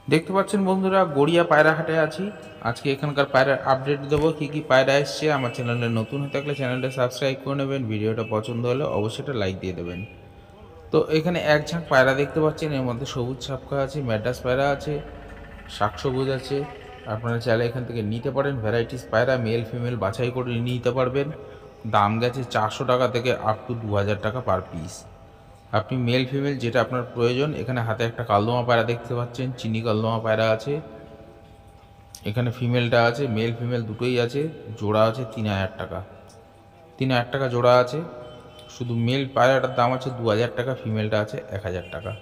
দেখতে পাচ্ছেন বন্ধুরা, গড়িয়া পায়রা হাটে আছি। আজকে এখানকার পায়রার আপডেট দেবো, কি কি পায়রা এসছে। আমার চ্যানেলে নতুন হয়ে থাকলে চ্যানেলটা সাবস্ক্রাইব করে নেবেন, ভিডিওটা পছন্দ হলে অবশ্যই একটা লাইক দিয়ে দেবেন। তো এখানে এক ঝাঁক পায়রা দেখতে পাচ্ছেন, এর মধ্যে সবুজ ছাপকা আছে, ম্যাড্রাস পায়রা আছে, শাক সবুজ আছে। আপনারা চাইলে এখান থেকে নিতে পারেন। ভ্যারাইটিস পায়রা মেল ফিমেল বাছাই করে নিতে পারবেন। দাম গেছে 400 টাকা থেকে আপ টু 2000 টাকা পার পিস। আপনি মেল ফিমেল যেটা আপনার প্রয়োজন। এখানে হাতে একটা কালদমা পায়রা দেখতে পাচ্ছেন, চিনি কালদমা পায়রা আছে। এখানে ফিমেলটা আছে, মেল ফিমেল দুটোই আছে। জোড়া আছে 3000 টাকা, 3000 টাকা জোড়া আছে। শুধু মেল পায়রাটার দাম আছে 2000 টাকা, ফিমেলটা আছে 1000 টাকা।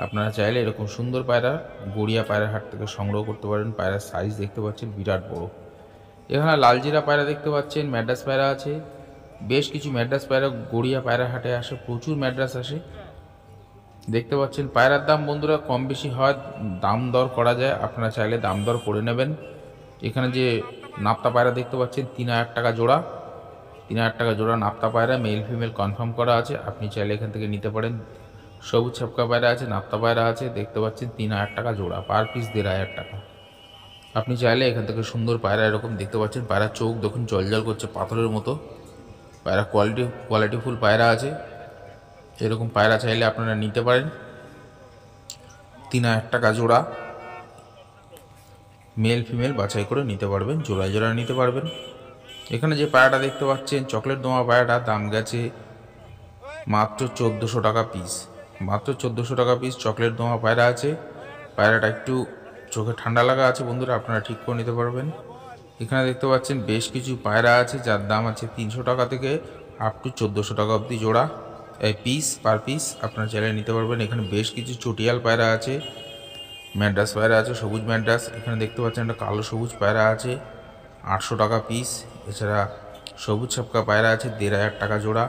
আপনারা চাইলে এরকম সুন্দর পায়রা গড়িয়া পায়রার হাট থেকে সংগ্রহ করতে পারেন। পায়রার সাইজ দেখতে পাচ্ছেন বিরাট বড়। এখানে লালজিরা পায়রা দেখতে পাচ্ছেন, ম্যাড্রাস পায়রা আছে। বেশ কিছু ম্যাড্রাস পায়রা গড়িয়া পায়রা হাটে আসে, প্রচুর ম্যাড্রাস আসে। দেখতে পাচ্ছেন পায়রার দাম বন্ধুরা কম বেশি হয়, দাম দর করা যায়, আপনারা চাইলে দাম দর করে নেবেন। এখানে যে নাপ্তা পায়রা দেখতে পাচ্ছেন 3000 টাকা জোড়া, 3000 টাকা জোড়া নাপ্তা পায়রা, মেল ফিমেল কনফার্ম করা আছে। আপনি চাইলে এখান থেকে নিতে পারেন। সবুজ ছাপকা পায়রা আছে, নাপ্তা পায়রা আছে, দেখতে পাচ্ছেন 3000 টাকা জোড়া, পার পিস 1500 টাকা। আপনি চাইলে এখান থেকে সুন্দর পায়রা এরকম দেখতে পাচ্ছেন। পায়রার চোখ দেখুন জলজল করছে পাথরের মতো। পায়রা কোয়ালিটিফুল পায়রা আছে। এরকম পায়রা চাইলে আপনারা নিতে পারেন। 3000 টাকা জোড়া, মেল ফিমেল বাছাই করে নিতে পারবেন, জোড়ায় জোড়ায় নিতে পারবেন। এখানে যে পায়রাটা দেখতে পাচ্ছেন চকলেট দোমা পায়রাটা, দাম গেছে মাত্র 1400 টাকা পিস, মাত্র 1400 টাকা পিস চকলেট দোমা পায়রা আছে। পায়রাটা একটু চোখে ঠান্ডা লাগা আছে বন্ধুরা, আপনারা ঠিক করে নিতে পারবেন। এখানে দেখতে পাচ্ছেন বেশ কিছু পায়রা আছে যার দাম আছে 300 টাকা থেকে আপ টু 1400 টাকা অবধি জোড়া, পিস পার পিস আপনারা চাইলে নিতে পারবেন। এখানে বেশ কিছু চটিয়াল পায়রা আছে, ম্যাড্রাস পায়রা আছে, সবুজ ম্যাড্রাস। এখানে দেখতে পাচ্ছেন একটা কালো সবুজ পায়রা আছে 800 টাকা পিস। এছাড়া সবুজ ছাপকা পায়রা আছে 1500 টাকা জোড়া।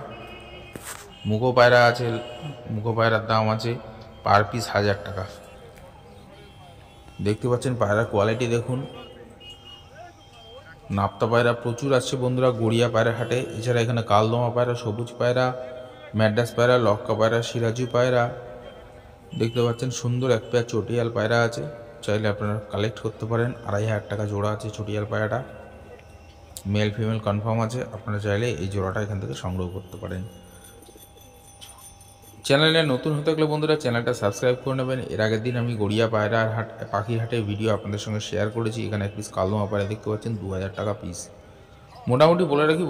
মুগো পায়রা আছে, মুগো পায়রার দাম আছে পার পিস 1000 টাকা। দেখতে পাচ্ছেন পায়রার কোয়ালিটি দেখুন। নাপ্তা পায়রা প্রচুর আসছে বন্ধুরা গড়িয়া পায়রা হাটে। এছাড়া এখানে কালদমা পায়রা, সবুজ পায়রা, ম্যাড্রাস পায়রা, লক্কা পায়রা, সিরাজু পায়রা। দেখতে পাচ্ছেন সুন্দর এক পেয়ার চটিয়াল পায়রা আছে, চাইলে আপনারা কালেক্ট করতে পারেন। 2500 টাকা জোড়া আছে চটিয়াল পায়রাটা, মেল ফিমেল কনফার্ম আছে। আপনারা চাইলে এই জোড়াটা এখান থেকে সংগ্রহ করতে পারেন। চ্যানেলে নতুন হতে থাকলে বন্ধুরা চ্যানেলটা সাবস্ক্রাইব করে নেবেন। এর আগের দিন আমি গড়িয়া পায়রার হাট পাখির হাটের ভিডিও আপনাদের সঙ্গে শেয়ার করেছি। এখানে এক পিস কালদমা পায়রা দেখতে পাচ্ছেন 2000 টাকা পিস। মোটামুটি বলে রাখি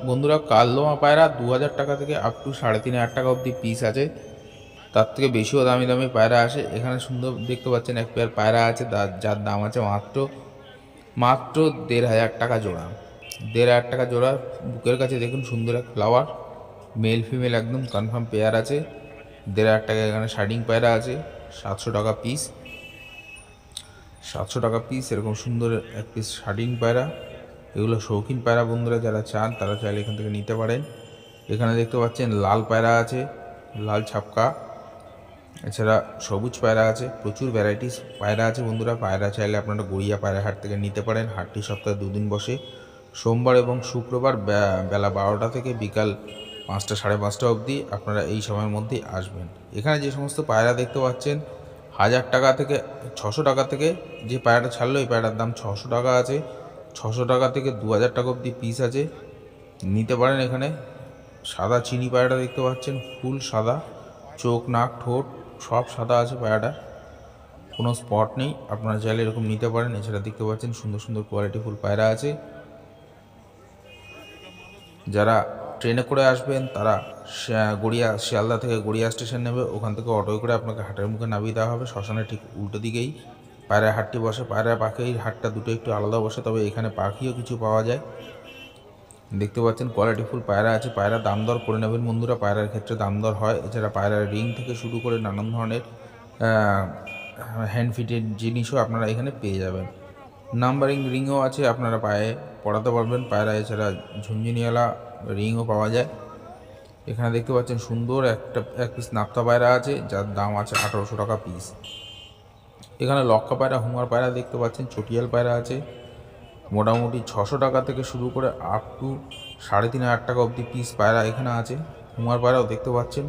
বন্ধুরা কালদমা পায়রা 2000 টাকা থেকে আপ টু 3500 টাকা অবধি পিস আছে। তার থেকে বেশিও দামি দামি পায়রা আসে। এখানে সুন্দর দেখতে পাচ্ছেন এক পেয়ার পায়রা আছে যার দাম আছে মাত্র 1500 টাকা জোড়া, 1500 টাকা জোড়া। বুকের কাছে দেখুন সুন্দর এক ফ্লাওয়ার, মেল ফিমেল একদম কনফার্ম পেয়ার আছে। 1500 টাকা। এখানে শার্ডিং পায়রা আছে 700 টাকা পিস, 700 টাকা পিস। এরকম সুন্দর এক পিস শার্ডিং পায়রা, এগুলো শৌখিন পায়রা বন্ধুরা যারা চান তারা চাইলে এখান থেকে নিতে পারেন। এখানে দেখতে পাচ্ছেন লাল পায়রা আছে, লাল ছাপকা। এছাড়া সবুজ পায়রা আছে, প্রচুর ভ্যারাইটিস পায়রা আছে বন্ধুরা। পায়রা চাইলে আপনারা গড়িয়া পায়রা হাট থেকে নিতে পারেন। হাটটি সপ্তাহে 2 দিন বসে, সোমবার এবং শুক্রবার বেলা 12টা থেকে বিকাল 5টা 5:30 অবধি। আপনারা এই সময়ের মধ্যেই আসবেন। এখানে যে সমস্ত পায়রা দেখতে পাচ্ছেন 1000 টাকা থেকে 600 টাকা থেকে যে পায়রাটা ছাড়লো এই পায়রার দাম 600 টাকা আছে, 600 টাকা থেকে 2000 টাকা অবধি পিস আছে, নিতে পারেন। এখানে সাদা চিনি পায়রাটা দেখতে পাচ্ছেন, ফুল সাদা, চোখ নাক ঠোঁট সব সাদা আছে পায়রাটার, কোনো স্পট নেই। আপনারা চাইলে এরকম নিতে পারেন। এছাড়া দেখতে পাচ্ছেন সুন্দর সুন্দর কোয়ালিটিফুল পায়রা আছে। যারা ট্রেনে করে আসবেন তারা শিয়ালদা থেকে গড়িয়া স্টেশন নেবে, ওখান থেকে অটোয় করে আপনাকে হাটের মুখে নামিয়ে দেওয়া হবে। শ্মশানের ঠিক উল্টো দিকেই পায়রা হাটটি বসে। পায়রা পাখির হাটটা দুটো একটু আলাদা বসে, তবে এখানে পাখিও কিছু পাওয়া যায়। দেখতে পাচ্ছেন কোয়ালিটিফুল পায়রা আছে। পায়রা দাম দর করে নেবেন বন্ধুরা, পায়রার ক্ষেত্রে দাম দর হয়। এছাড়া পায়রার রিং থেকে শুরু করে নানান ধরনের হ্যান্ড ফিটেড জিনিসও আপনারা এখানে পেয়ে যাবেন। নাম্বারিং রিংও আছে, আপনারা পায়ে পরাতে পারবেন পায়রা। এছাড়া ঝুনঝুনিওয়ালা রিংও পাওয়া যায়। এখানে দেখতে পাচ্ছেন সুন্দর এক পিস নাপ্তা পায়রা আছে যার দাম আছে 1800 টাকা পিস। এখানে লক্কা পায়রা, হুমার পায়রা দেখতে পাচ্ছেন, চটিয়াল পায়রা আছে। মোটামুটি 600 টাকা থেকে শুরু করে আপ টু 3500 টাকা অবধি পিস পায়রা এখানে আছে। হুমার পায়রাও দেখতে পাচ্ছেন,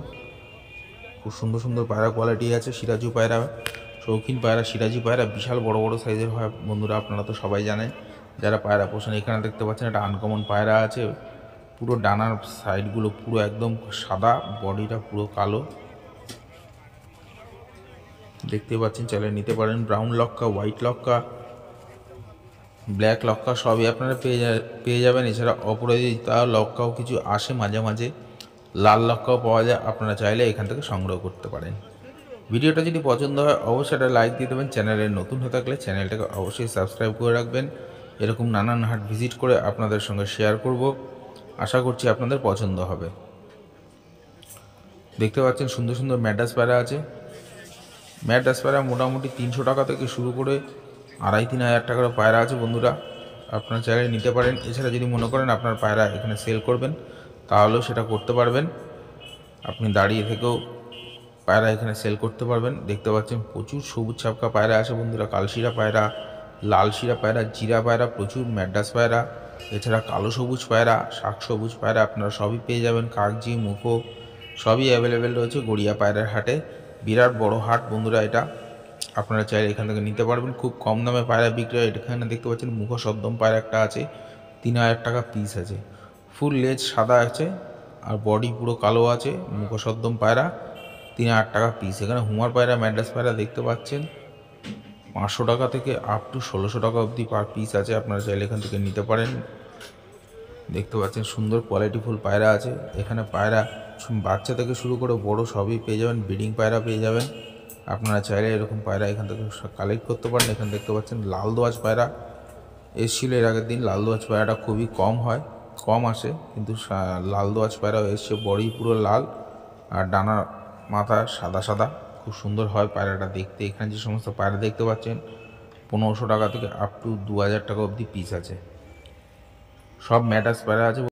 খুব সুন্দর সুন্দর পায়রা কোয়ালিটি আছে। সিরাজু পায়রা শৌখিন পায়রা, সিরাজি পায়রা বিশাল বড় বড় সাইজের হয় বন্ধুরা, আপনারা তো সবাই জানেন যারা পায়রা পোষেন। এখানে দেখতে পাচ্ছেন একটা আনকমন পায়রা আছে, পুরো ডানার সাইডগুলো পুরো একদম সাদা, বডিটা পুরো কালো দেখতে পাচ্ছেন, চাইলে নিতে পারেন। ব্রাউন লক্কা, হোয়াইট লক্কা, ব্ল্যাক লক্কা সবই আপনারা পেয়ে যাবেন। এছাড়া অপরাজিতা লক্কাও কিছু আসে মাঝে মাঝে, লাল লক্কাও পাওয়া যায়, আপনারা চাইলে এখান থেকে সংগ্রহ করতে পারেন। ভিডিওটা যদি পছন্দ হয় অবশ্যই একটা লাইক দিয়ে দেবেন। চ্যানেলে নতুন হয়ে থাকলে চ্যানেলটাকে অবশ্যই সাবস্ক্রাইব করে রাখবেন। এরকম নানান হাট ভিজিট করে আপনাদের সঙ্গে শেয়ার করব, আশা করছি আপনাদের পছন্দ হবে। দেখতে পাচ্ছেন সুন্দর সুন্দর ম্যাড্রাস পায়রা আছে। ম্যাড্রাস পায়রা মোটামুটি 300 টাকা থেকে শুরু করে 2,500-3 হাজার টাকার পায়রা আছে বন্ধুরা, আপনারা চাইলে নিতে পারেন। এছাড়া যদি মনে করেন আপনার পায়রা এখানে সেল করবেন তাহলেও সেটা করতে পারবেন, আপনি দাঁড়িয়ে থেকেও পায়রা এখানে সেল করতে পারবেন। দেখতে পাচ্ছেন প্রচুর সবুজ ছাপকা পায়রা আছে বন্ধুরা, কালশিরা পায়রা, লাল শিরা পায়রা, জিরা পায়রা, প্রচুর ম্যাড্রাস পায়রা, এছাড়া কালো সবুজ পায়রা, শাক সবুজ পায়রা আপনারা সবই পেয়ে যাবেন। কাগজি, মুখো সবই অ্যাভেলেবেল রয়েছে গড়িয়া পায়রার হাটে। বিরাট বড় হাট বন্ধুরা এটা, আপনারা চাইলে এখান থেকে নিতে পারবেন। খুব কম দামে পায়রা বিক্রি হয়। এখানে দেখতে পাচ্ছেন মুখো সদ্দম পায়রা একটা আছে, 3,000 টাকা পিস আছে। ফুল লেজ সাদা আছে আর বডি পুরো কালো আছে, মুখো সদ্দম পায়রা 3,000 টাকা পিস। এখানে হুমার পায়রা, ম্যাড্রাস পায়রা দেখতে পাচ্ছেন 500 টাকা থেকে আপ টু 1,600 টাকা অবধি পার পিস আছে, আপনারা চাইলে এখান থেকে নিতে পারেন। দেখতে পাচ্ছেন সুন্দর কোয়ালিটিফুল পায়রা আছে এখানে। পায়রা বাচ্চা থেকে শুরু করে বড় সবই পেয়ে যাবেন, ব্রিডিং পায়রা পেয়ে যাবেন, আপনারা চাইলে এরকম পায়রা এখান থেকে কালেক্ট করতে পারেন। এখানে দেখতে পাচ্ছেন লাল দোয়াজ পায়রা এসেছিল এর আগের দিন। লাল দোয়াজ পায়রাটা খুবই কম আসে, কিন্তু লাল দোয়াজ পায়রাও এসছে, বডি পুরো লাল আর ডানা মাথা সাদা সাদা, খুব সুন্দর হয় পায়রাটা দেখতে। এখানে যে সমস্ত পায়রা দেখতে পাচ্ছেন 1,500 টাকা থেকে আপ টু 2,000 টাকা অবধি পিস আছে, সব ম্যাড্রাস পায়রা আছে।